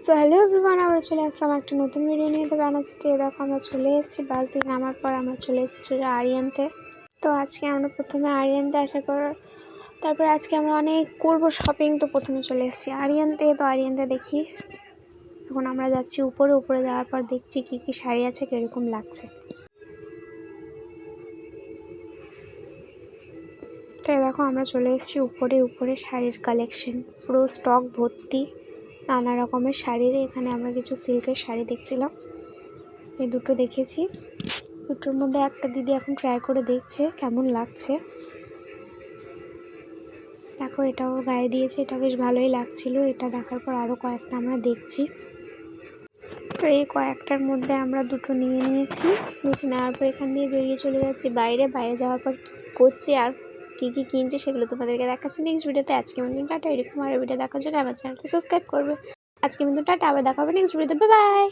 So hello everyone, আমরা চলে আসলাম একটা নতুন ভিডিও নিয়ে। তো বানাচ্ছি দেখো, আমরা চলে এসেছি বাস দিয়ে নামার পর আমরা চলে এসেছি আরিয়ানতে। তো আজকে আমরা প্রথমে আরিয়ানতে আসার পর তারপরে আজকে আমরা অনেক করবো শপিং। তো প্রথমে চলে এসেছি আরিয়ানতে। তো আরিয়ানতে দেখি এখন আমরা যাচ্ছি উপরে যাওয়ার পর দেখছি কি কি শাড়ি আছে, কীরকম লাগছে। তো দেখো আমরা চলে এসেছি উপরে শাড়ির কালেকশন পুরো স্টক ভর্তি, নানা রকমের শাড়ির। এখানে আমরা কিছু সিল্কের শাড়ি দেখছিলাম, এই দুটো দেখেছি। দুটোর মধ্যে একটা দিদি এখন ট্রাই করে দেখছে কেমন লাগছে। দেখো এটাও গায়ে দিয়েছে, এটা বেশ ভালোই লাগছিল। এটা দেখার পর আরও কয়েকটা আমরা দেখছি। তো এই কয়েকটার মধ্যে আমরা দুটো নিয়ে নিয়েছি। দুটো নেওয়ার পর এখান দিয়ে বেরিয়ে চলে যাচ্ছি বাইরে যাওয়ার পর কী করছি আর কী কী কিনছে সেগুলো তোমাদেরকে দেখাচ্ছি নেক্সট ভিডিওতে। আজকে মতন টাটা। এরকম আরও ভিডিও দেখার জন্য আমার চ্যানেলটা সাবস্ক্রাইব করবে। আজকে মতন টাটা, আবার দেখা হবে নেক্সট ভিডিওতে। Bye bye.